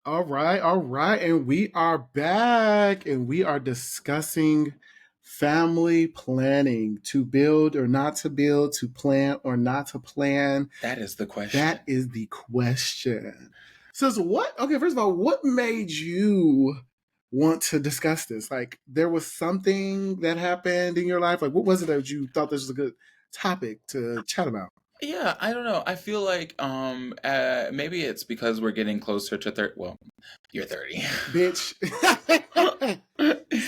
All right. And we are back and we are discussing family planning, to build or not to build, to plan or not to plan. That is the question. That is the question. So, okay, first of all, what made you want to discuss this? Like, there was something that happened in your life. Like, what was it that you thought this was a good topic to chat about? Yeah, I don't know. I feel like maybe it's because we're getting closer to 30. Well, you're 30. Bitch,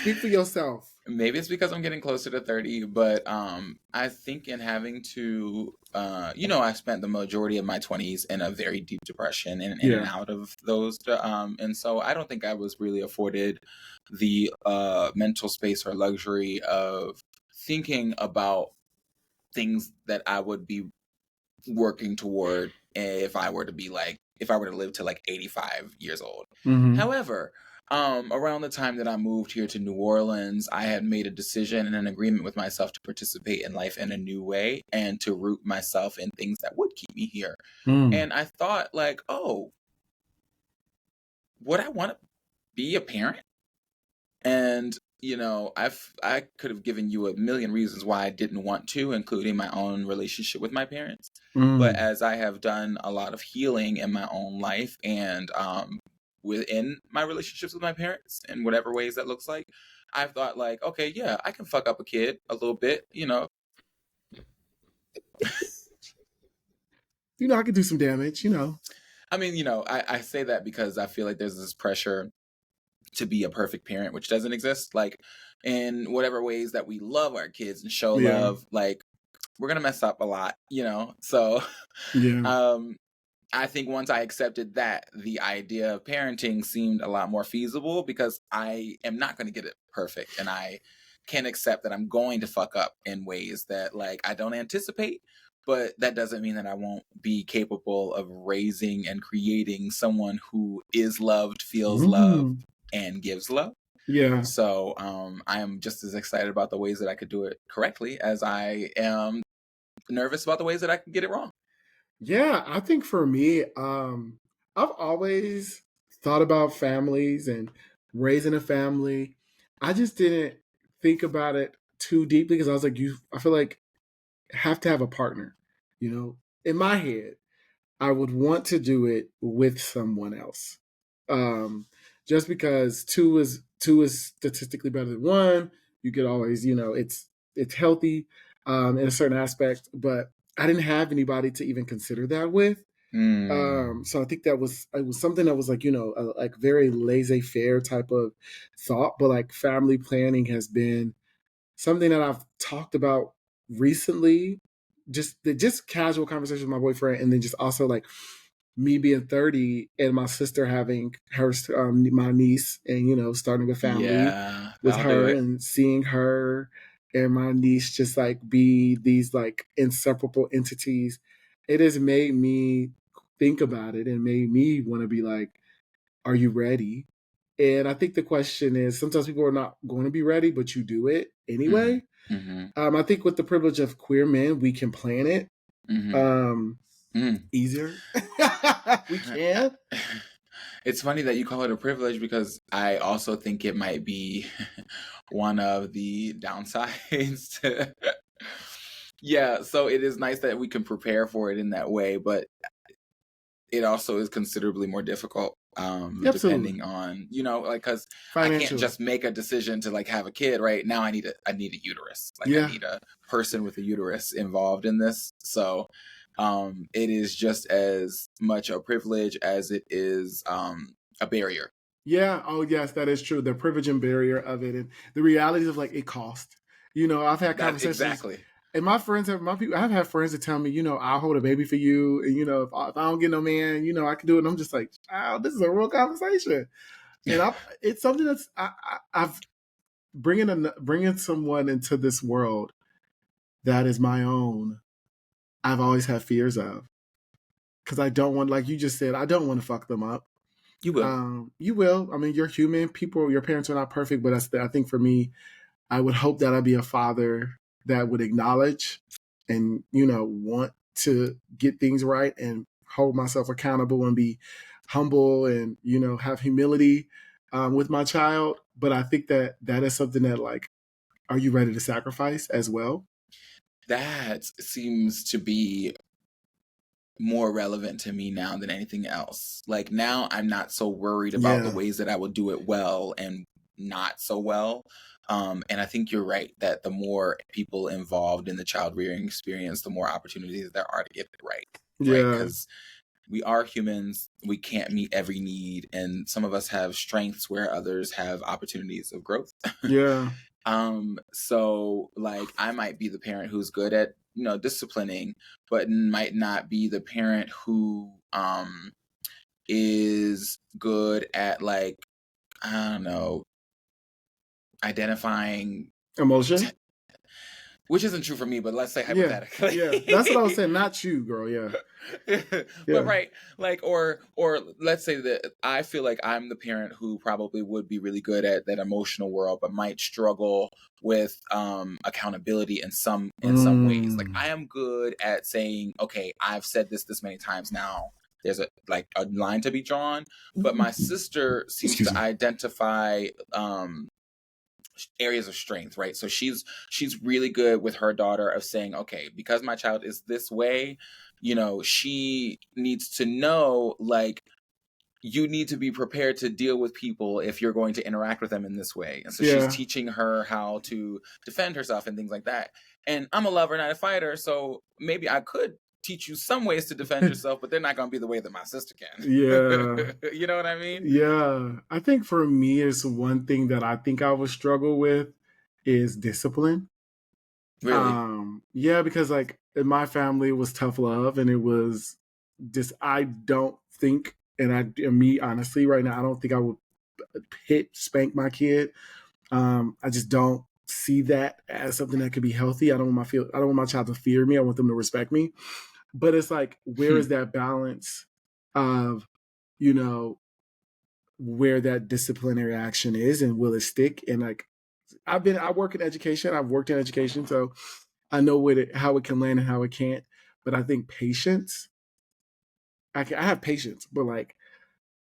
speak for yourself. Maybe it's because I'm getting closer to 30, but I think in having to I spent the majority of my 20s in a very deep depression and in and Yeah. out of those and so I don't think I was really afforded the mental space or luxury of thinking about things that I would be working toward if I were to live to like 85 years old. Mm-hmm. However, around the time that I moved here to New Orleans, I had made a decision and an agreement with myself to participate in life in a new way and to root myself in things that would keep me here. Mm. And I thought like, oh, would I want to be a parent? And I could have given you a million reasons why I didn't want to, including my own relationship with my parents. But Mm. as I have done a lot of healing in my own life and within my relationships with my parents, in whatever ways that looks like, I've thought like, okay, yeah, I can fuck up a kid a little bit. I could do some damage. I mean, I say that because I feel like there's this pressure to be a perfect parent, which doesn't exist. Like in whatever ways that we love our kids and show Yeah. love, like we're gonna mess up a lot. So Yeah. I think once I accepted that, the idea of parenting seemed a lot more feasible because I am not gonna get it perfect and I can accept that I'm going to fuck up in ways that like I don't anticipate, but that doesn't mean that I won't be capable of raising and creating someone who is loved, feels love, Mm. and gives love. Yeah. So I am just as excited about the ways that I could do it correctly as I am nervous about the ways that I can get it wrong. Yeah, I think for me, I've always thought about families and raising a family. I just didn't think about it too deeply because I was like, I feel like have to have a partner. In my head, I would want to do it with someone else. Um, just because two is statistically better than one. You could always, it's healthy in a certain aspect, but I didn't have anybody to even consider that with. So I think it was something that was like like very laissez faire type of thought, but like family planning has been something that I've talked about recently. Just casual conversation with my boyfriend, and then just also like me being 30 and my sister having her my niece, and starting a family Yeah, with that'll do her it. and seeing her and my niece just like be these like inseparable entities. It has made me think about it and made me want to be like, are you ready? And I think the question is sometimes people are not going to be ready, but you do it Mm-hmm. anyway. Mm-hmm. I think with the privilege of queer men, we can plan it Mm-hmm. um, Mm. easier. We can. It's funny that you call it a privilege because I also think it might be one of the downsides. Yeah, so it is nice that we can prepare for it in that way, but it also is considerably more difficult Absolutely. depending on like because I can't Financially. just make a decision to like have a kid right now. I need a uterus, like I Yeah. need a person with a uterus involved in this. So it is just as much a privilege as it is a barrier. Yeah. Oh, yes, that is true. The privilege and barrier of it, and the realities of like it cost. I've had That conversations, exactly. and my people. I've had friends that tell me, I'll hold a baby for you, and if I don't get no man, I can do it. And I'm just like, wow, this is a real conversation, and it's something that's I've bringing someone into this world that is my own. I've always had fears of because I don't want, like you just said, I don't want to fuck them up. You will. You will. I mean, you're human. People, your parents are not perfect, but I think for me, I would hope that I'd be a father that would acknowledge and want to get things right and hold myself accountable and be humble and, have humility with my child. But I think that is something that, like, are you ready to sacrifice as well? That seems to be more relevant to me now than anything else. Like now I'm not so worried about the Yeah. ways that I will do it well and not so well. And I think you're right that the more people involved in the child rearing experience, the more opportunities there are to get it right. Right. Yeah. Because we are humans. We can't meet every need. And some of us have strengths where others have opportunities of growth. Yeah. So like I might be the parent who's good at, disciplining, but might not be the parent who is good at, like, I don't know, identifying, Emotion. which isn't true for me, but let's say Yeah. Yeah. That's what I was hypothetically. saying. Not you, girl. Yeah. But Yeah. right, like, or let's say that I feel like I'm the parent who probably would be really good at that emotional world, but might struggle with accountability in some ways. Like Mm. I am good at saying, okay, I've said this many times now. There's a line to be drawn, but my sister seems Excuse to me. identify areas of strength, right? So she's really good with her daughter of saying, okay, because my child is this way, she needs to know, like, you need to be prepared to deal with people if you're going to interact with them in this way. And so she's Yeah. teaching her how to defend herself and things like that. And I'm a lover, not a fighter, so maybe I could teach you some ways to defend yourself, but they're not going to be the way that my sister Yeah. can. You know what I mean? Yeah. I think for me, it's one thing that I think I would struggle with is discipline. Really? Yeah, because like in my family it was tough love and it was just, I don't think, me honestly right now, I don't think I would spank my kid. I just don't see that as something that could be healthy. I don't want my child to fear me. I want them to respect me. But it's like, where is that balance of, you know, where that disciplinary action is and will it stick? And like, I work in education. I've worked in education, so I know how it can land and how it can't. But I think patience, I have patience, but like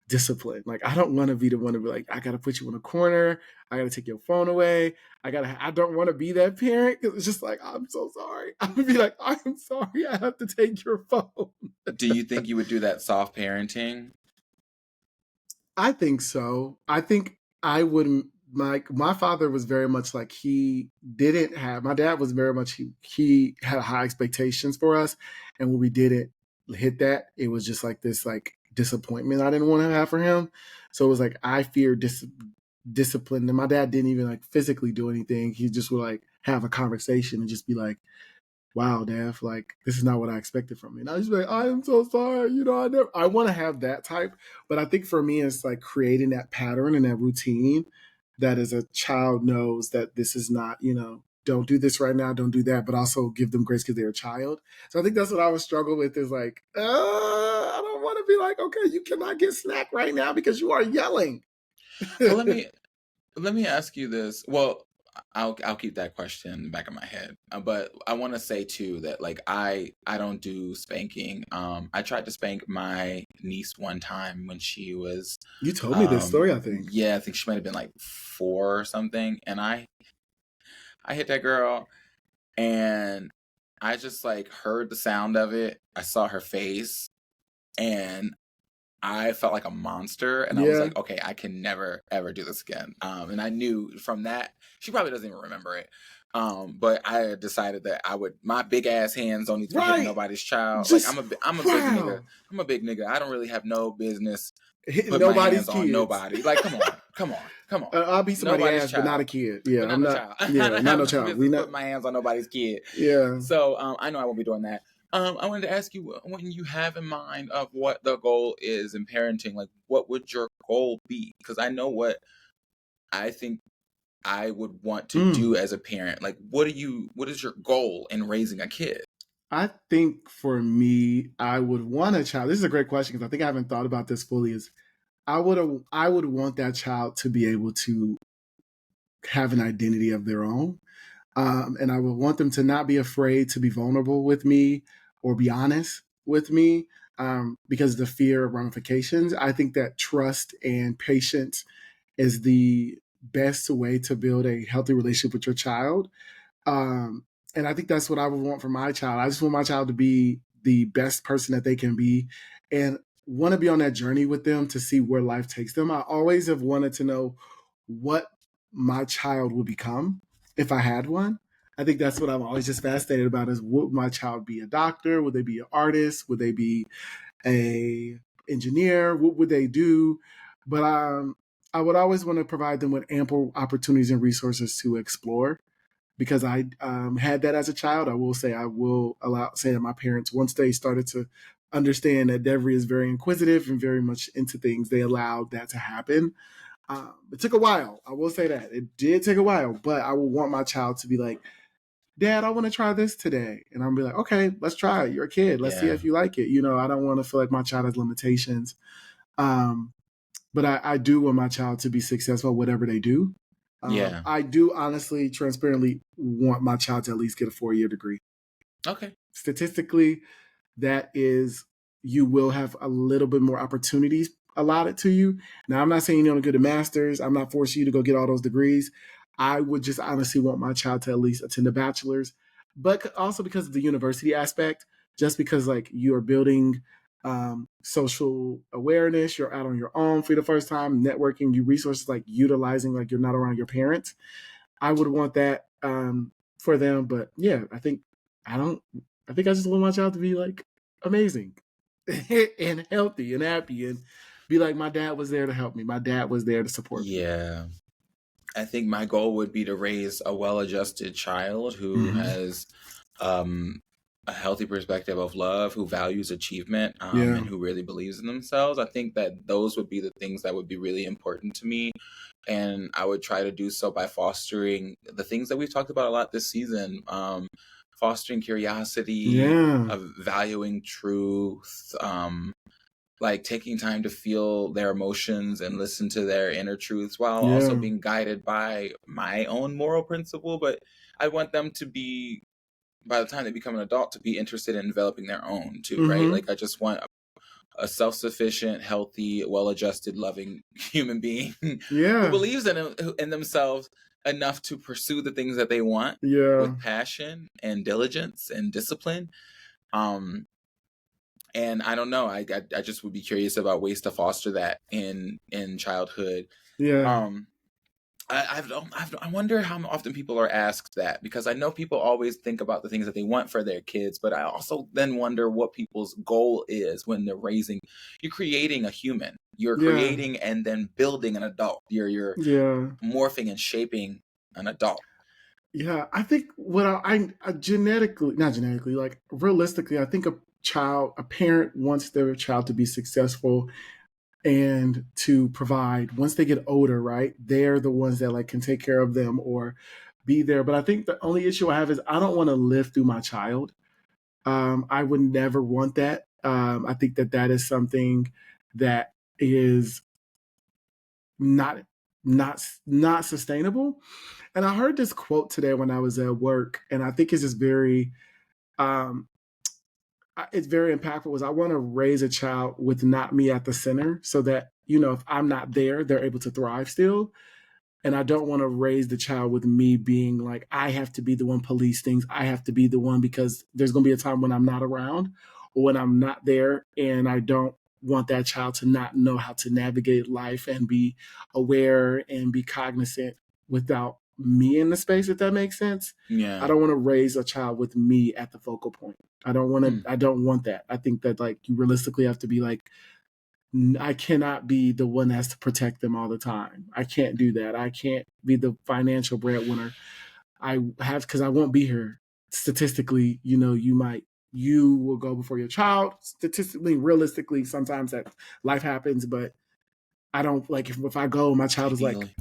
discipline. Like I don't want to be the one to be like, I gotta put you in a corner. I gotta take your phone away. I don't want to be that parent. It's just like, I'm so sorry. I'm gonna be like, I'm sorry. I have to take your phone. Do you think you would do that soft parenting? I think so. I think I wouldn't. My father was very much like, he didn't have. My dad was very much, he had high expectations for us, and when we didn't hit that, it was just like this, like, disappointment I didn't want to have for him. So it was like, I fear discipline, and my dad didn't even like physically do anything. He just would like have a conversation and just be like, wow, Dad, like this is not what I expected from you. And I just be like, I am so sorry. I want to have that type, but I think for me, it's like creating that pattern and that routine that as a child knows that this is not, don't do this right now, don't do that, but also give them grace because they're a child. So I think that's what I would struggle with is like, I don't want to be like, okay, you cannot get snack right now because you are yelling. Well, let me ask you this. Well, I'll keep that question in the back of my head. But I want to say too that, like, I don't do spanking. I tried to spank my niece one time when she was You told me this story, I think. yeah, I think she might have been like 4 or something, and I hit that girl, and I just like heard the sound of it. I saw her face, and I felt like a monster, and I was Yeah. like, okay, I can never ever do this again. And I knew from that she probably doesn't even remember it. But I had decided that I would. My big ass hands don't need to be hitting Right. nobody's child. Like Just I'm a big nigga. wow. I'm a big nigga. I don't really have no business Hitting putting my nobody's hands on kids. nobody. Like, come on, come on, come on. I'll beat somebody's Nobody's ass, but not a child, kid. but Yeah, not I'm no not. child. I Yeah, don't not have no no child. We business not. putting my hands on nobody's kid. Yeah, So I know I won't be doing that. I wanted to ask you, when you have in mind of what the goal is in parenting, like what would your goal be? Because I know what I think I would want to mm. do as a parent. Like, what is your goal in raising a kid? I think for me, I would want a child. This is a great question because I think I haven't thought about this fully. Is I would want that child to be able to have an identity of their own. And I would want them to not be afraid to be vulnerable with me or be honest with me. because of the fear of ramifications. I think that trust and patience is the best way to build a healthy relationship with your child. Um, and I think that's what I would want for my child. I just want my child to be the best person that they can be and want to be on that journey with them to see where life takes them. I always have wanted to know what my child would become if I had one. I think that's what I'm always just fascinated about is would my child be a doctor? Would they be an artist? Would they be a engineer? What would they do? But I would always want to provide them with ample opportunities and resources to explore because I had that as a child. I will say I will say that my parents, once they started to understand that Devery is very inquisitive and very much into things, they allowed that to happen. It took a while. I will say that it did take a while, but I would want my child to be like, Dad, I want to try this today. And I'll be like, okay, let's try it. You're a kid. Let's see Yeah. if you like it. I don't want to feel like my child has limitations. Um, but I do want my child to be successful, whatever they do. Yeah. I do honestly, transparently want my child to at least get a 4-year degree. Okay. Statistically, that is, you will have a little bit more opportunities allotted to you. Now, I'm not saying you don't go to masters. I'm not forcing you to go get all those degrees. I would just honestly want my child to at least attend a bachelor's, but also because of the university aspect, just because like you're building social awareness, you're out on your own for the first time, networking, you resources like utilizing like you're not around your parents. I would want that for them, but yeah, I don't. I think I just want my child to be like amazing and healthy and happy and be like my dad was there to help me. My dad was there to support me. Yeah. I think my goal would be to raise a well-adjusted child who Mm-hmm. has a healthy perspective of love, who values achievement, Yeah, and who really believes in themselves. I think that those would be the things that would be really important to me. And I would try to do so by fostering the things that we've talked about a lot this season, fostering curiosity, yeah, valuing truth, like taking time to feel their emotions and listen to their inner truths while also yeah, being guided by my own moral principle. But I want them to be, by the time they become an adult, to be interested in developing their own too, right? mm-hmm. Like I just want a self-sufficient, healthy, well-adjusted, loving human being who Yeah, believes in themselves enough to pursue the things that they want yeah, with passion and diligence and discipline. Um, and I don't know. I just would be curious about ways to foster that in childhood. yeah, Um, I wonder how often people are asked that, because I know people always think about the things that they want for their kids, but I also then wonder what people's goal is when they're raising. You're creating a human. You're yeah, creating and then building an adult. You're yeah. morphing and shaping an adult. Yeah, I think what I genetically, not genetically, like realistically, I think a parent wants their child to be successful and to provide once they get older, right? They're the ones that like can take care of them or be there. But I think the only issue I have is I don't want to live through my child. I would never want that. I think that that is something that is not not sustainable. And I heard this quote today when I was at work, and I think it's just very um, it's very impactful. Was I want to raise a child with not me at the center, so that if I'm not there, they're able to thrive still. And I don't want to raise the child with me being like, I have to be the one police things. I have to be the one because there's going to be a time when I'm not around or when I'm not there. And I don't want that child to not know how to navigate life and be aware and be cognizant without me in the space, if that makes sense. I Yeah. don't want to raise a child with me at the focal point. Hmm. I don't want that. I think that like you realistically have to be like, I cannot be the one that has to protect them all the time. I can't do that. I can't be the financial breadwinner. I have because I won't be here. Statistically, you will go before your child. Statistically, realistically, sometimes that life happens, but I don't like if I go, my child is like, Ideally,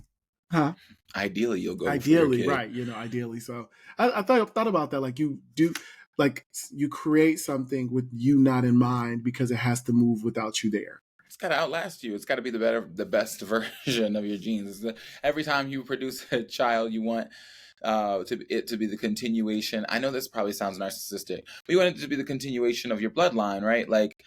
huh? ideally, you'll go before your Ideally, kid. right? Ideally. So I thought about that. Like you do, like you create something with you not in mind because it has to move without you there. It's got to outlast you. It's got to be the best version of your genes. Every time you produce a child, you want to be the continuation. I know this probably sounds narcissistic, but you want it to be the continuation of your bloodline, right? Like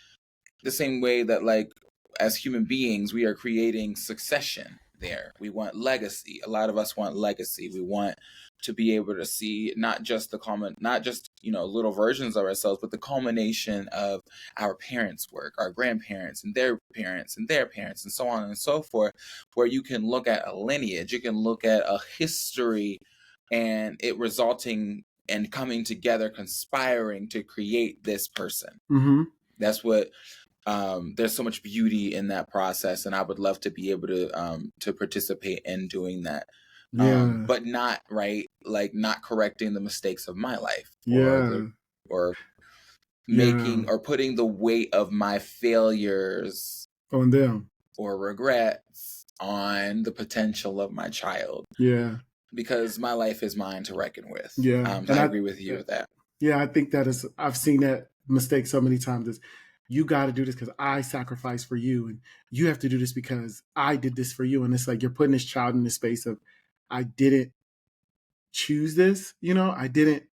the same way that, like, as human beings, we are creating succession there. We want legacy. A lot of us want legacy. We want to be able to see not just little versions of ourselves, but the culmination of our parents' work, our grandparents and their parents and their parents, and so on and so forth, where you can look at a lineage, you can look at a history, and it resulting and coming together, conspiring to create this person. Mm-hmm. That's what there's so much beauty in that process, and I would love to be able to participate in doing that. Yeah. But not not correcting the mistakes of my life, Yeah. or Yeah. making or putting the weight of my failures On them. or regrets on the potential of my child, Yeah. because my life is mine to reckon with. Yeah. So I agree with you with that. Yeah, I think that is, I've seen that mistake so many times, is you got to do this because I sacrificed for you, and you have to do this because I did this for you. And it's like you're putting this child in the space of, I didn't choose this, I didn't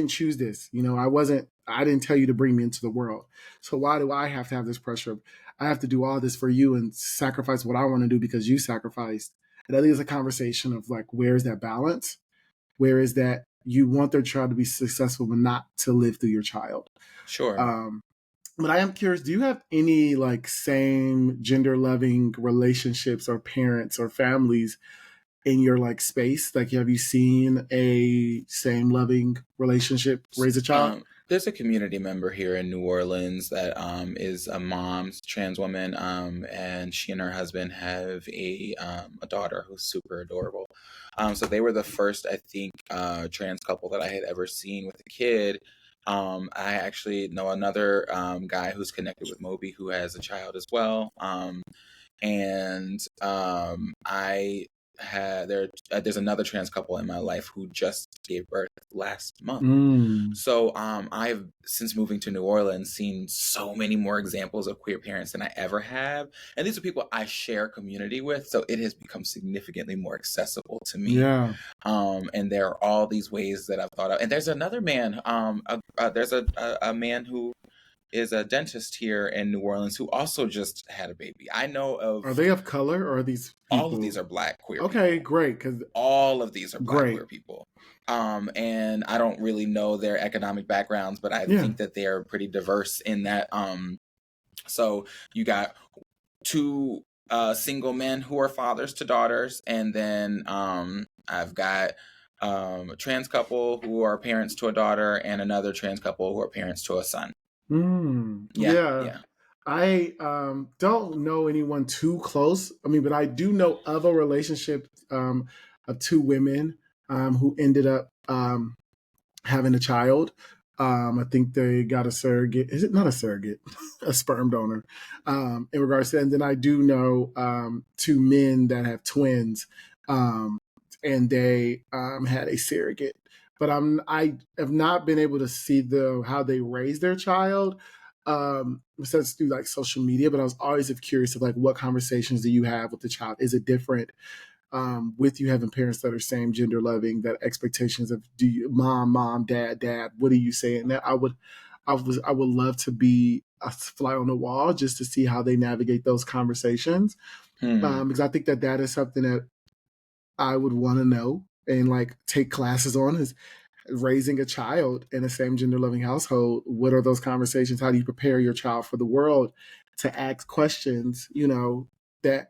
choose this. I didn't tell you to bring me into the world. So why do I have to have this pressure of, I have to do all this for you and sacrifice what I want to do because you sacrificed? And I think it's a conversation of like, where is that balance? Where is that you want their child to be successful, but not to live through your child? Sure. But I am curious, do you have any like same gender loving relationships or parents or families in your like space? Like, have you seen a same loving relationship raise a child? There's a community member here in New Orleans that is a mom, trans woman, and she and her husband have a daughter who's super adorable. So they were the first, I think, trans couple that I had ever seen with a kid. I actually know another guy who's connected with Moby who has a child as well. And there's another trans couple in my life who just gave birth last month. So I've, since moving to New Orleans, seen so many more examples of queer parents than I ever have, and these are people I share community with, so it has become significantly more accessible to me. Yeah. And there are all these ways that I've thought of, and there's another man, there's a man who is a dentist here in New Orleans who also just had a baby. I know of. Are they of color, or are these people? All of these are Black queer Okay, people. great. Because all of these are Black great. queer people. And I don't really know their economic backgrounds, but I think that they are pretty diverse in that. So you got two single men who are fathers to daughters, and then I've got a trans couple who are parents to a daughter, and another trans couple who are parents to a son. Yeah. I don't know anyone too close. I mean, but I do know of a relationship of two women who ended up having a child. I think they got a surrogate. Is it not a surrogate? A sperm donor. In regards to that. And then I do know two men that have twins, and they had a surrogate. But I have not been able to see how they raise their child, besides through like social media. But I was always curious of like, what conversations do you have with the child? Is it different with you having parents that are same gender loving? That expectations of mom, dad, what are you saying? That I would love to be a fly on the wall just to see how they navigate those conversations, because I think that is something that I would want to know and like take classes on, is raising a child in a same gender loving household. What are those conversations? How do you prepare your child for the world to ask questions, that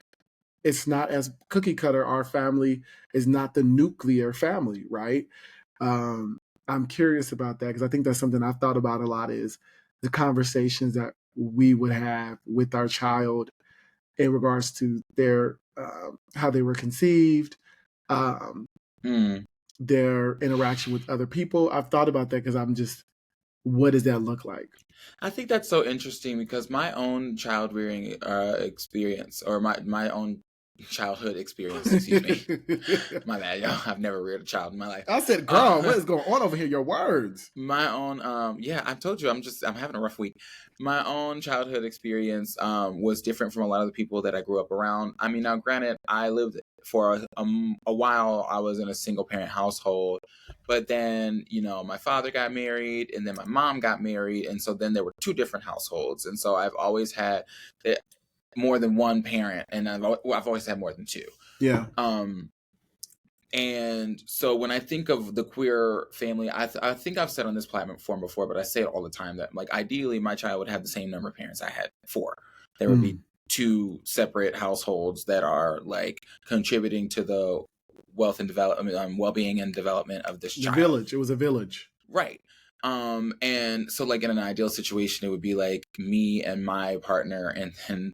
it's not as cookie cutter. Our family is not the nuclear family, right? I'm curious about that because I think that's something I've thought about a lot, is the conversations that we would have with our child in regards to their how they were conceived, their interaction with other people. I've thought about that because I'm just, what does that look like? I think that's so interesting because my own child rearing experience, or my own childhood experience. Excuse me, my bad, y'all. I've never reared a child in my life. I said, girl, what is going on over here? Your words. My own, yeah, I've told you, I'm having a rough week. My own childhood experience was different from a lot of the people that I grew up around. I mean, now granted, I lived for a while. I was in a single parent household, but then my father got married, and then my mom got married, and so then there were two different households, and so I've always had more than one parent, and I've always had more than two. Yeah. And so when I think of the queer family, I think I've said on this platform before, but I say it all the time that, like, ideally my child would have the same number of parents I had before. There would be two separate households that are like contributing to the wealth and development, well-being and development of this child. Village. It was a village. Right. And so, like, in an ideal situation, it would be like me and my partner, and then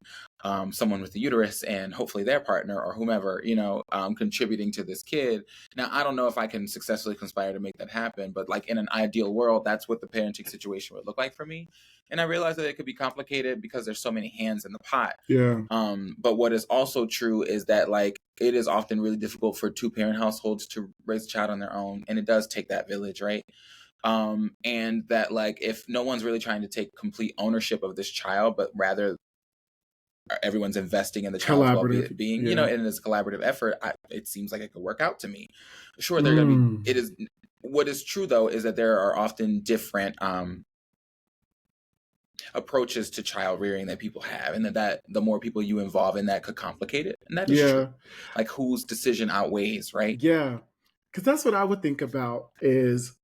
someone with the uterus and hopefully their partner or whomever, contributing to this kid. Now, I don't know if I can successfully conspire to make that happen, but like in an ideal world, that's what the parenting situation would look like for me. And I realize that it could be complicated because there's so many hands in the pot. Yeah. But what is also true is that, like, it is often really difficult for two-parent households to raise a child on their own, and it does take that village, right? And that, like, if no one's really trying to take complete ownership of this child, but rather everyone's investing in the child's well-being, and it's a collaborative effort, it seems like it could work out to me. Sure, they're going to be. It is. What is true, though, is that there are often different approaches to child rearing that people have, and that the more people you involve in that could complicate it. And that is true. Like, whose decision outweighs, right? Yeah. Because that's what I would think about is,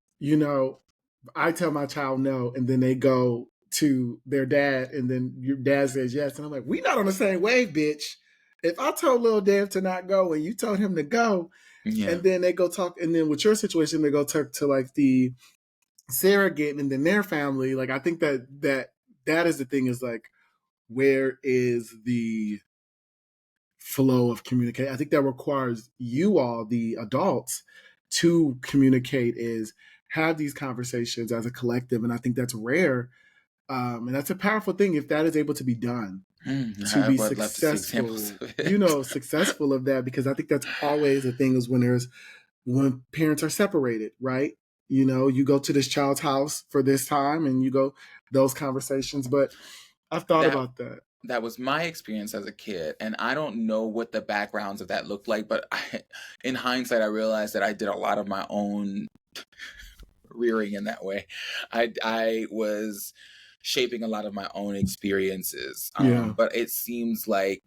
I tell my child no, and then they go to their dad, and then your dad says yes. And I'm like, we not on the same wave, bitch. If I told little Dev to not go and you told him to go, and then they go talk, and then with your situation, they go talk to like the surrogate and then their family. Like, I think that is the thing, is like, where is the flow of communication? I think that requires you all, the adults, to communicate, is have these conversations as a collective. And I think that's rare. And that's a powerful thing if that is able to be done. To be successful, successful of that, because I think that's always the thing, is when parents are separated, right? You go to this child's house for this time and you go those conversations. But I've thought about that. That was my experience as a kid, and I don't know what the backgrounds of that looked like, but in hindsight, I realized that I did a lot of my own rearing in that way. I was shaping a lot of my own experiences, but it seems like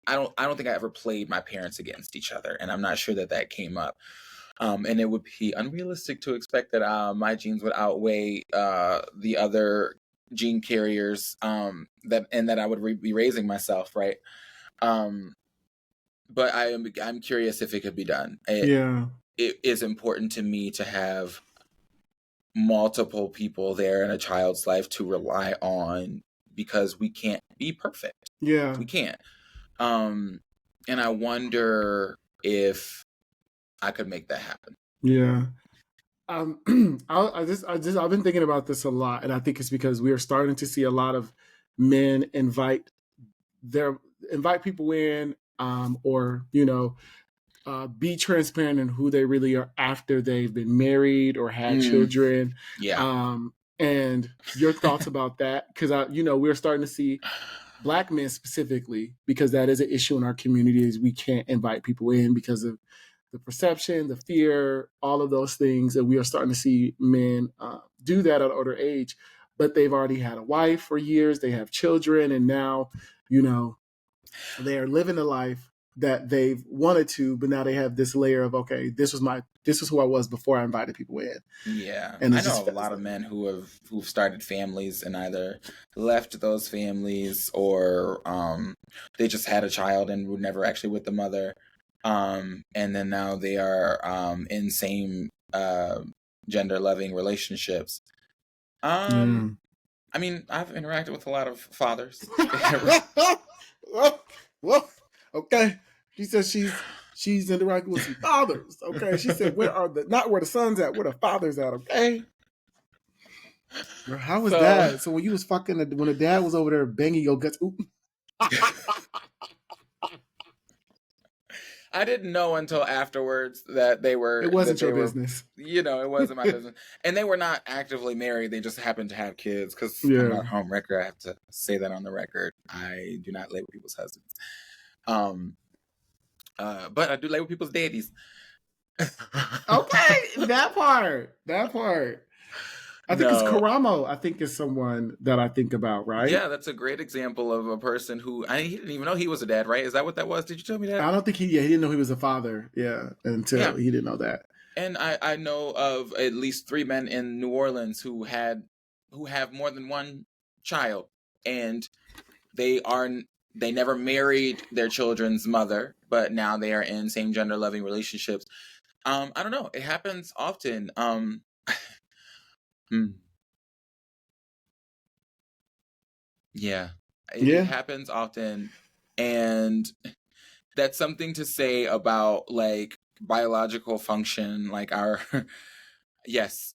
I don't think I ever played my parents against each other, and I'm not sure that came up. And it would be unrealistic to expect that my genes would outweigh the other gene carriers, that I would be raising myself, right? But I'm curious if it could be done. It is important to me to have multiple people there in a child's life to rely on, because we can't be perfect. We can't. And I wonder if I could make that happen. I've been thinking about this a lot, and I think it's because we are starting to see a lot of men invite people in, or be transparent in who they really are after they've been married or had children. And your thoughts about that? Because we're starting to see Black men specifically, because that is an issue in our communities. We can't invite people in because of the perception, the fear, all of those things. And we are starting to see men do that at an older age, but they've already had a wife for years. They have children. And now, they're living a life that they've wanted to, but now they have this layer of, okay, this is who I was before I invited people in. Yeah. And I know a lot of men who've started families and either left those families or they just had a child and were never actually with the mother. And then now they are in same gender loving relationships. I mean, I've interacted with a lot of fathers. Whoa. Okay. She says she's interacting with some fathers. Okay. She said, not where the son's at, where the father's at. Okay. Girl, how was that? So when you was fucking, when the dad was over there banging your guts, I didn't know until afterwards that they It were wasn't your business. it wasn't my business, and they were not actively married. They just happened to have kids. Because I'm Yeah. not home wrecker, I have to say that on the record. I do not label people's husbands, but I do label people's daddies. Okay, that part. That part. I think it's No, Karamo. I think is someone that I think about, right? yeah, that's a great example of a person who he didn't even know he was a dad, right? Is that what that was? Did you tell me that? I don't think he didn't know he was a father. Yeah, Yeah, until he didn't know that. and I know of at least 3 men in New Orleans who have more than one child, and they are they never married their children's mother, but now they are in same gender loving relationships. I don't know. It happens often. Hmm, yeah, it Yeah. happens often, and that's something to say about like biological function, like our yes,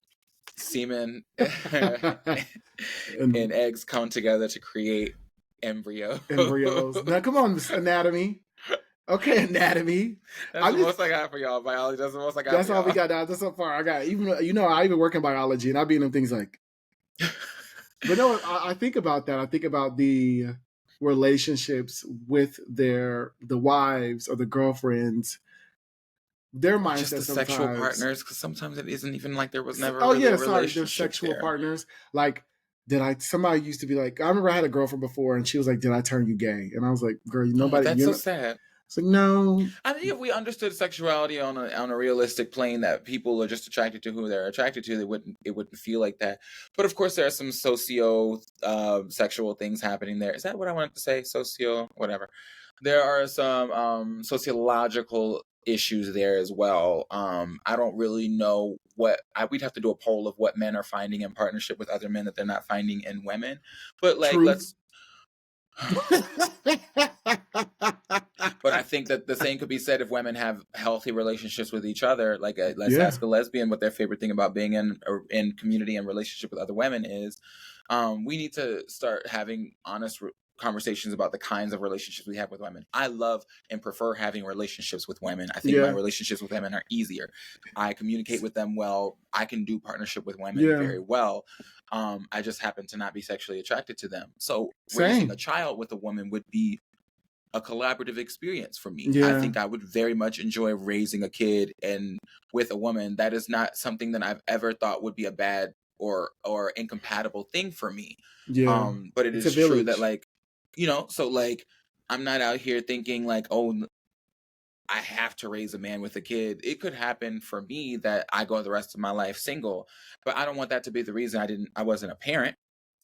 semen and And eggs come together to create embryo. embryos. Now, come on, anatomy. Okay, anatomy. That's I the just most I got for y'all. Biology. That's the most I got that's for all we y'all. got now. That's so far. I got even I even work in biology and I be in them things like. But no, I think about that. I think about the relationships with the wives or the girlfriends. Their Or just mindset the sexual sometimes. partners, because sometimes it isn't even like there was never Oh really yeah, a sorry. They're relationship sexual there. partners. Like, did I? Somebody used to be like, I remember I had a girlfriend before, and she was like, "Did I turn you gay?" And I was like, "Girl, Oh, nobody." that's so sad. It's like, no. I think if we understood sexuality on a realistic plane, that people are just attracted to who they're attracted to, it wouldn't feel like that. But of course, there are some socio sexual things happening there. Is that what I wanted to say? Socio, whatever. There are some sociological issues there as well. I don't really know we'd have to do a poll of what men are finding in partnership with other men that they're not finding in women. But like, Truth. let's But I think that the same could be said if women have healthy relationships with each other. Like, let's Yeah. ask a lesbian what their favorite thing about being in community and relationship with other women is. We need to start having honest conversations about the kinds of relationships we have with women. I love and prefer having relationships with women. I think my Yeah. relationships with women are easier. I communicate with them well. I can do partnership with women Yeah. very well. I just happen to not be sexually attracted to them. So raising a Same. child with a woman would be a collaborative experience for me. I Yeah. think I would very much enjoy raising a kid and with a woman. That is not something that I've ever thought would be a bad or incompatible thing for me. Yeah. But it It's a is true that village. like, so like I'm not out here thinking like, oh, I have to raise a man with a kid. It could happen for me that I go the rest of my life single, but I don't want that to be the reason I wasn't a parent.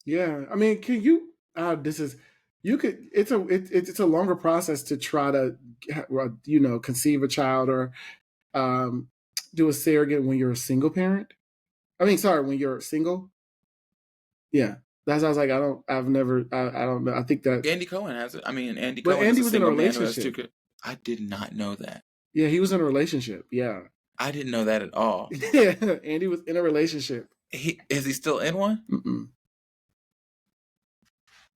Yeah. I mean, can you? This is. You could. It's a longer process to try to, conceive a child or um, do a surrogate when you're a single parent. I mean, sorry, when you're single. Yeah, that's. I was like, I've never. I don't know. I think that. Andy Cohen has it. I mean, Andy But Cohen is Andy a was in a single man who has two relationship. kids. I did not know that. Yeah, he was in a relationship. Yeah. I didn't know that at all. Yeah, Andy was in a relationship. Is he still in one? Mm-mm.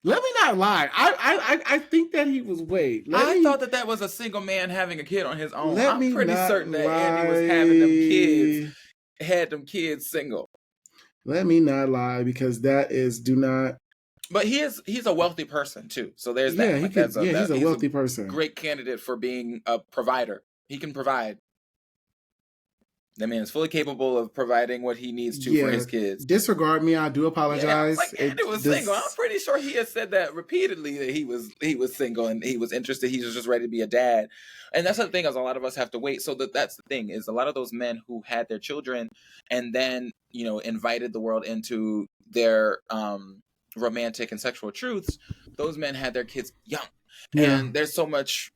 Let me not lie. I think that he was. Wait. I thought that was a single man having a kid on his own. Let I'm me pretty not certain that Andy was having lie. had them kids single. Let me not lie because that is do not. But he's a wealthy person too. So there's Yeah, that. he Like could. Yeah, he's a he's a wealthy person. great candidate for being a provider. He can provide. That man is fully capable of providing what he needs to for Yeah, his kids. disregard me. I do Yeah, I was apologize. like, Andy was single. I'm pretty sure he has said that repeatedly that he was single and he was interested. He was just ready to be a dad. And that's the thing, is a lot of us have to wait. So that's the thing, is a lot of those men who had their children and then invited the world into their romantic and sexual truths. Those men had their kids young, Yeah, and there's so much.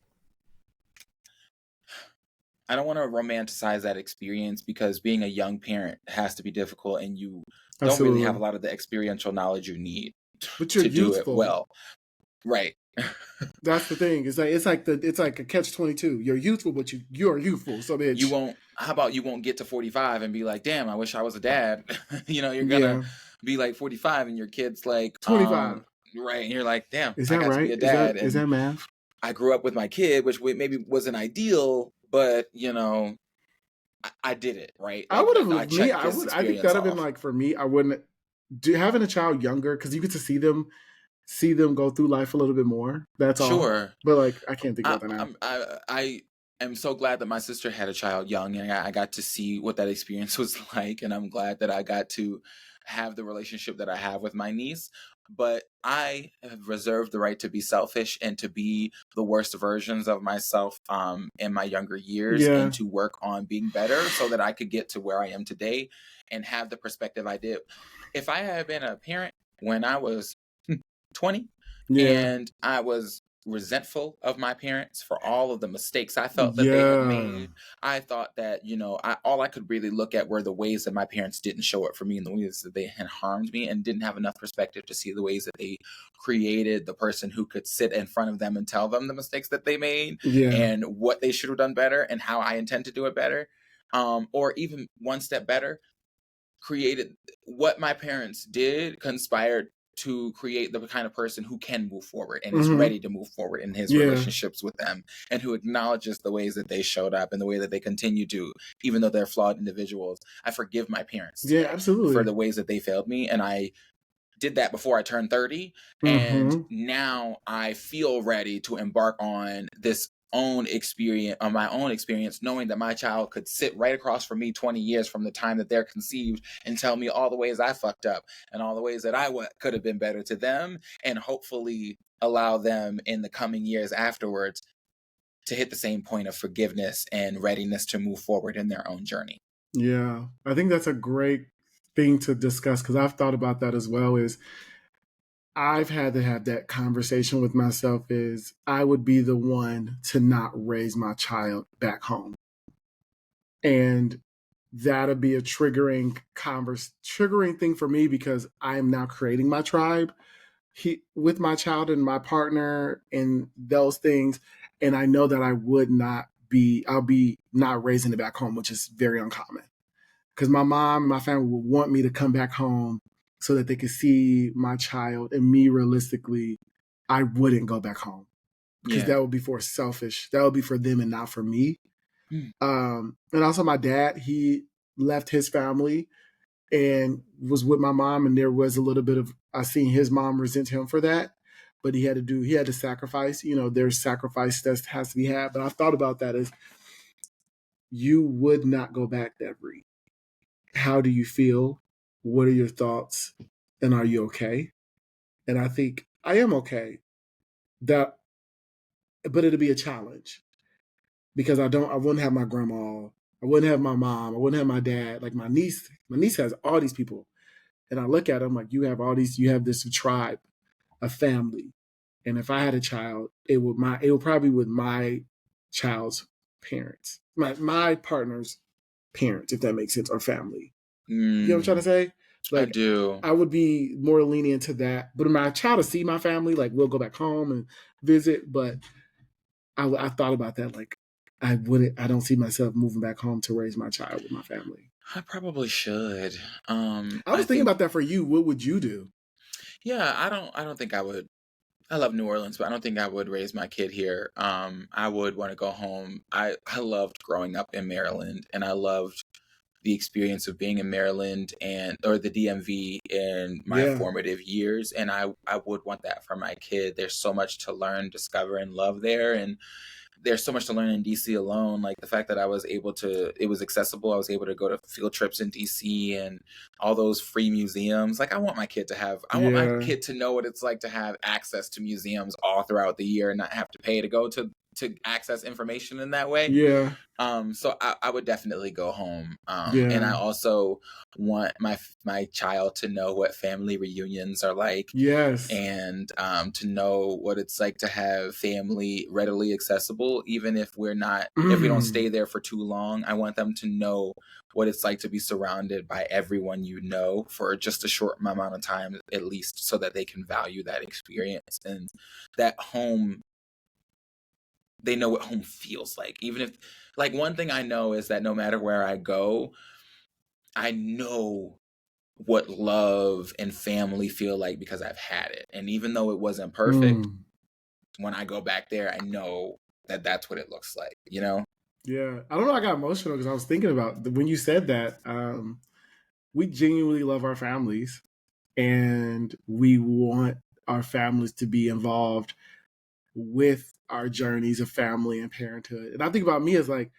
I don't want to romanticize that experience, because being a young parent has to be difficult, and you don't really have a absolutely. lot of the experiential knowledge you need But you're to do it youthful. well. Right. That's the thing. It's like a catch-22. You're youthful, but you're youthful. So You bitch. won't, how about you won't get to 45 and be like, damn, I wish I was a dad. You're gonna Yeah, be like 45 and your kid's like, 25. right. And you're like, damn, Is I that got to be right? a Is that dad. is And that math? I grew up with my kid, which maybe wasn't ideal, but you know, I did it right. I Like would I have me. checked I this would. I think experience that'd have been off. like for me. I wouldn't do having a child younger because you get to see them go through life a little bit more. That's all. Sure. But like, I can't think I, about that now. I am so glad that my sister had a child young, and I got to see what that experience was like, and I'm glad that I got to have the relationship that I have with my niece. But I have reserved the right to be selfish and to be the worst versions of myself in my younger years, and Yeah. to work on being better so that I could get to where I am today and have the perspective I did. If I had been a parent when I was 20 Yeah. and I was resentful of my parents for all of the mistakes I felt that they had Yeah. made. I thought that, all I could really look at were the ways that my parents didn't show up for me and the ways that they had harmed me, and didn't have enough perspective to see the ways that they created the person who could sit in front of them and tell them the mistakes that they made Yeah. and what they should have done better and how I intend to do it better. Or even one step better, created what my parents did conspired to create the kind of person who can move forward and is Hmm. ready to move forward in his Yeah. relationships with them, and who acknowledges the ways that they showed up and the way that they continue to, even though they're flawed individuals. I forgive my parents Yeah. today for Absolutely. the ways that they failed me, and I did that before I turned 30. And Hmm. now I feel ready to embark on this own experience, on my own experience, knowing that my child could sit right across from me 20 years from the time that they're conceived and tell me all the ways I fucked up and all the ways that I could have been better to them, and hopefully allow them in the coming years afterwards to hit the same point of forgiveness and readiness to move forward in their own journey. Yeah. I think that's a great thing to discuss because I've thought about that as well. Is I've had to have that conversation with myself. Is I would be the one to not raise my child back home, and that'll be a triggering thing for me because I am now creating my tribe with my child and my partner and those things. And I know that I'll be not raising it back home, which is very uncommon because my mom and my family would want me to come back home so that they could see my child, and me realistically, I wouldn't go back home because Yeah. that would be for selfish. That would be for them and not for me. Mm. And also my dad, he left his family and was with my mom, and there was a little bit of I seen his mom resent him for that, but he had to sacrifice. You know, there's sacrifice that has to be had. But I thought about that as you would not go back, Devery. How do you feel? What are your thoughts? And are you okay? And I think I am okay. That, but it'll be a challenge because I wouldn't have my grandma, I wouldn't have my mom, I wouldn't have my dad. Like my niece has all these people, and I look at them like you have this tribe, a family, and if I had a child, it would probably be with my child's parents, my partner's parents, if that makes sense, or family. You know what I'm trying to Mm, say? I Like, do. I would be more lenient to that. But my child to see my family, like we'll go back home and visit. But I thought about that. Like, I wouldn't. I don't see myself moving back home to raise my child with my family. I probably should. I I was thinking think, about that for you. What would you do? yeah, I don't think I would. I love New Orleans, but I don't think I would raise my kid here. I would want to go home. I loved growing up in Maryland, and I loved the experience of being in Maryland and or the DMV in my Yeah, formative years, and I would want that for my kid. There's so much to learn, discover, and love there, and there's so much to learn in DC alone. Like the fact that it was accessible. I was able to go to field trips in DC and all those free museums. Like I want my yeah, kid to know what it's like to have access to museums all throughout the year and not have to pay to go to access information in that way. yeah, So I would definitely go home. And I yeah. also want my child to know what family reunions are like, Yes. and to know what it's like to have family readily accessible, even if we don't Mm. stay there for too long. I want them to know what it's like to be surrounded by everyone you know for just a short amount of time, at least, so that they can value that experience, and that home, they know what home feels like. Even if, like, one thing I know is that no matter where I go, I know what love and family feel like because I've had it. And even though it wasn't perfect, Mm. when I go back there, I know that that's what it looks like, you know? Yeah, I don't know. I got emotional because I was thinking about when you said that. We genuinely love our families, and we want our families to be involved with our journeys of family and parenthood. And I think about me as like,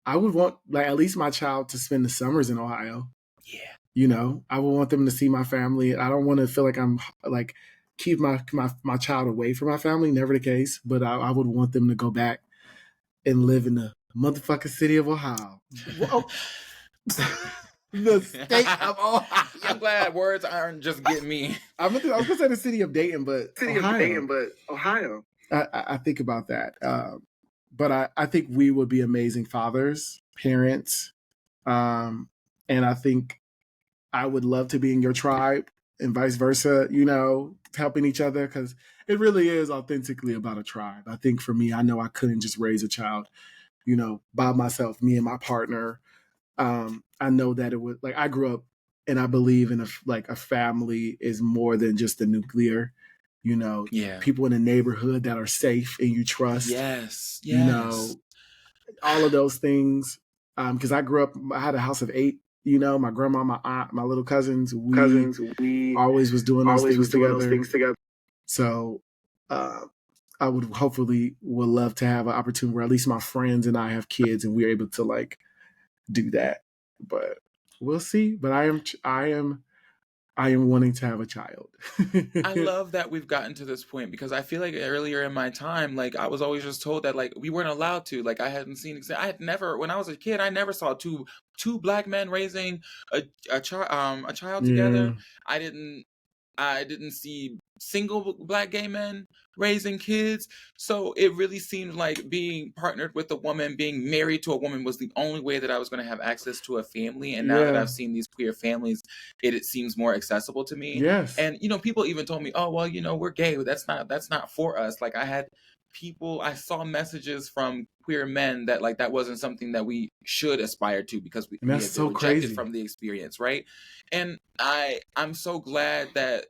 I would want like at least my child to spend the summers in Ohio. Yeah. You know, I would want them to see my family. I don't want to feel like I'm like keep my child away from my family. Never the case. But I would want them to go back and live in the motherfucking city of Ohio. Whoa. The state of I'm Ohio. glad words aren't just getting me. I was gonna say the city of Dayton, but City of Ohio. Dayton, but Ohio. I think about that. But I think we would be amazing fathers, parents, and I think I would love to be in your tribe and vice versa. You know, helping each other because it really is authentically about a tribe. I think for me, I know I couldn't just raise a child, you know, by myself, me and my partner. I know that it would like I grew up and I believe in a family is more than just the nuclear. You know, Yeah. people in the neighborhood that are safe and you trust. Yes. You know, all of those things. Because I grew up, I had a house of 8. You know, my grandma, my aunt, my little cousins. We always was doing those things together. So, I would hopefully would love to have an opportunity where at least my friends and I have kids and we're able to like do that. But we'll see. But I am wanting to have a child. I love that we've gotten to this point because I feel like earlier in my time, like I was always just told that like we weren't allowed to. Like I hadn't seen. I had never, when I was a kid, I never saw two black men raising a child Yeah. together. I didn't see single black gay men raising kids. So it really seemed like being partnered with a woman, being married to a woman was the only way that I was going to have access to a family. And now that Yeah. I've seen these queer families, it seems more accessible to me. Yes. And, you know, people even told me, oh, well, you know, we're gay. That's not for us. Like I saw messages from queer men that like that wasn't something that we should aspire to because And we that's had been so rejected crazy. from the experience, right? And I'm so glad that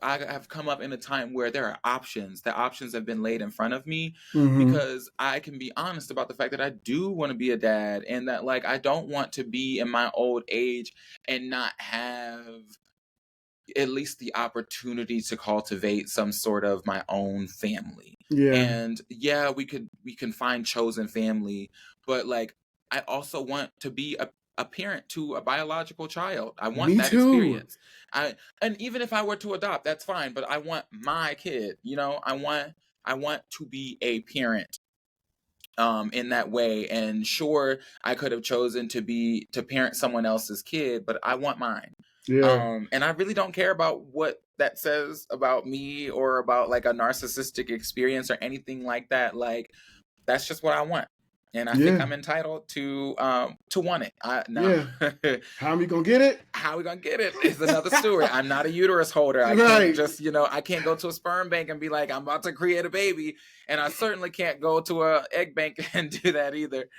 I have come up in a time where there are options. The options have been laid in front of me because I can be honest about the fact that I do want to be a dad and that like I don't want to be in my old age and not have at least the opportunity to cultivate some sort of my own family. Yeah. And yeah, we can find chosen family, but like I also want to be a parent to a biological child. I want Me that too. experience. And even if I were to adopt, that's fine, but I want my kid, you know? I want to be a parent in that way. And sure, I could have chosen to parent someone else's kid, but I want mine. Yeah. And I really don't care about what that says about me or about like a narcissistic experience or anything like that. Like that's just what I want. And I think Yeah. I'm entitled to want it. Now, Yeah. How we gonna get it? how we gonna get it is another story. I'm not a uterus holder. I can't Right. just, I can't go to a sperm bank and be like, I'm about to create a baby. And I certainly can't go to a egg bank and do that either.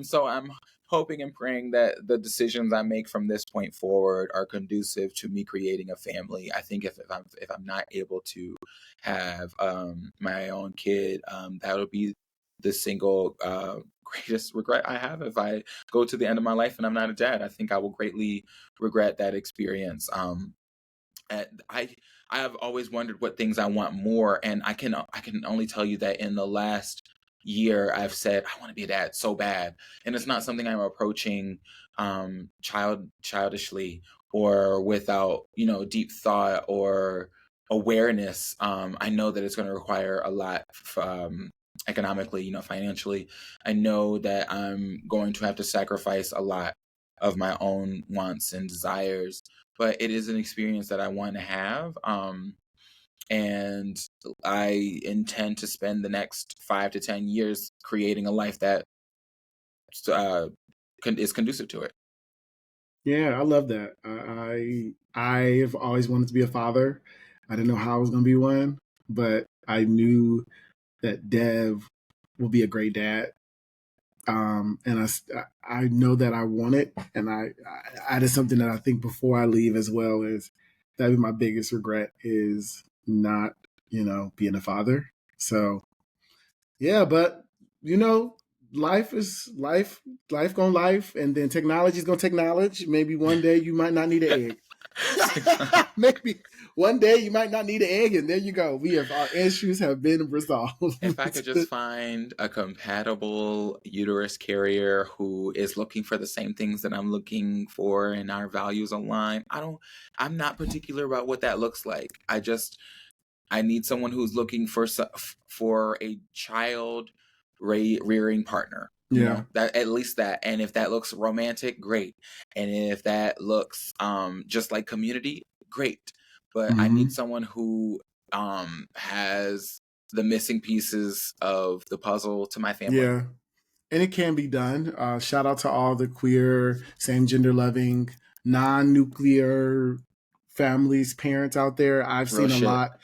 So I'm hoping and praying that the decisions I make from this point forward are conducive to me creating a family. I think if I'm not able to have my own kid, that'll be the single greatest regret I have if I go to the end of my life and I'm not a dad. I think I will greatly regret that experience. And I have always wondered what things I want more, and I can only tell you that in the last year I've said I want to be a dad so bad, and it's not something I'm approaching childishly or without deep thought or awareness. I know that it's going to require a lot. Economically, financially, I know that I'm going to have to sacrifice a lot of my own wants and desires, but it is an experience that I want to have. And I intend to spend the next 5 to 10 years creating a life that uh, is conducive to it. Yeah, I love that. I've always wanted to be a father. I didn't know how I was going to be one, but I knew that Dev will be a great dad. And I know that I want it, and I did something that I think before I leave as well is that be my biggest regret is not being a father. So yeah, but you know, life is life. Life gonna life, and then technology's gonna take knowledge. Maybe one day you might not need an egg. Maybe one day you might not need an egg, and there you go. We have our issues have been resolved. If I could just find a compatible uterus carrier who is looking for the same things that I'm looking for and our values align, I'm not particular about what that looks like. I need someone who's looking for a child rearing partner. You Yeah. know, that at least that. And if that looks romantic, great. And if that looks just like community, great. But I need someone who has the missing pieces of the puzzle to my family. Yeah. And it can be done. Shout out to all the queer, same gender loving, non nuclear families, parents out there. I've Real seen a shit. lot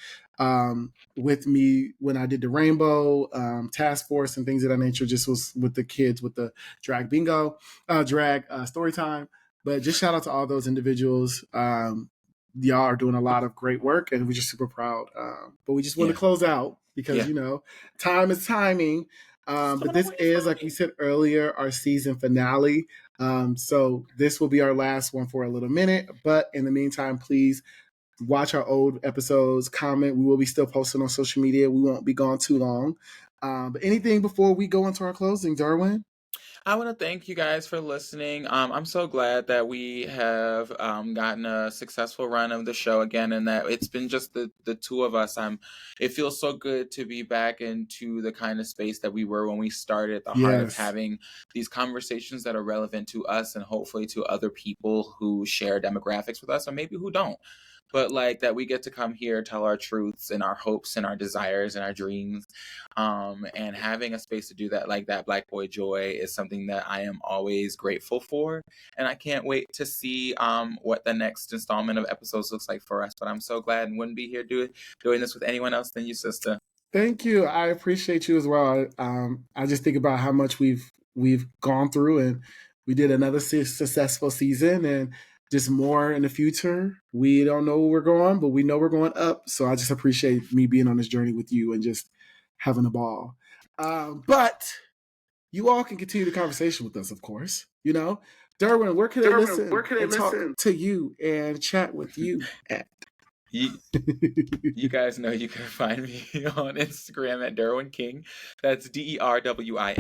with me when I did the Rainbow Task Force and things of that nature, just was with the kids with the drag bingo, drag story time. But just shout out to all those individuals. Y'all are doing a lot of great work and we're just super proud. But we just want to Yeah. close out because, Yeah. you know, time is timing. But this is, like we said earlier, our season finale. So this will be our last one for a little minute. But in the meantime, please watch our old episodes, comment. We will be still posting on social media. We won't be gone too long. But anything before we go into our closing, Darwin? I want to thank you guys for listening. I'm so glad that we have gotten a successful run of the show again, and that it's been just the two of us. It feels so good to be back into the kind of space that we were when we started, at the heart of Yes. having these conversations that are relevant to us and hopefully to other people who share demographics with us, or maybe who don't. But like that we get to come here, tell our truths and our hopes and our desires and our dreams. And having a space to do that, like that Black Boy Joy, is something that I am always grateful for. And I can't wait to see what the next installment of episodes looks like for us. But I'm so glad and wouldn't be here doing this with anyone else than you, sister. Thank you. I appreciate you as well. I just think about how much we've gone through, and we did another successful season, and just more in the future. We don't know where we're going, but we know we're going up. So I just appreciate me being on this journey with you and just having a ball. But you all can continue the conversation with us, of course. You know, Derwin, where can they listen and talk to you and chat with you at? You, you guys know you can find me on Instagram at Derwin King. That's DerwinKing.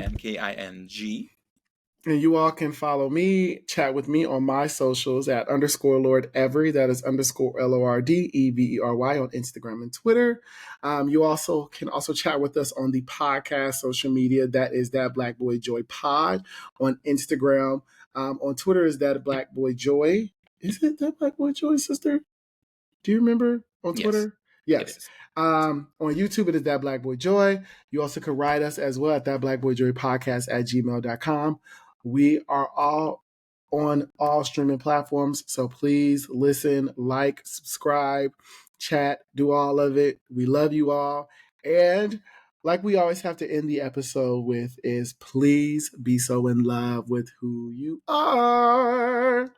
And you all can follow me, chat with me on my socials at _Lord Every. That is _LORDEVERY on Instagram and Twitter. You also can chat with us on the podcast social media. That is That Black Boy Joy Pod on Instagram. On Twitter is That Black Boy Joy. Is it That Black Boy Joy, sister? Do you remember on Yes, Twitter? it Yes. is. On YouTube, it is That Black Boy Joy. You also can write us as well at That Black Boy Joy Podcast at gmail.com. We are all on all streaming platforms. So please listen, like, subscribe, chat, do all of it. We love you all. And like we always have to end the episode with is please be so in love with who you are.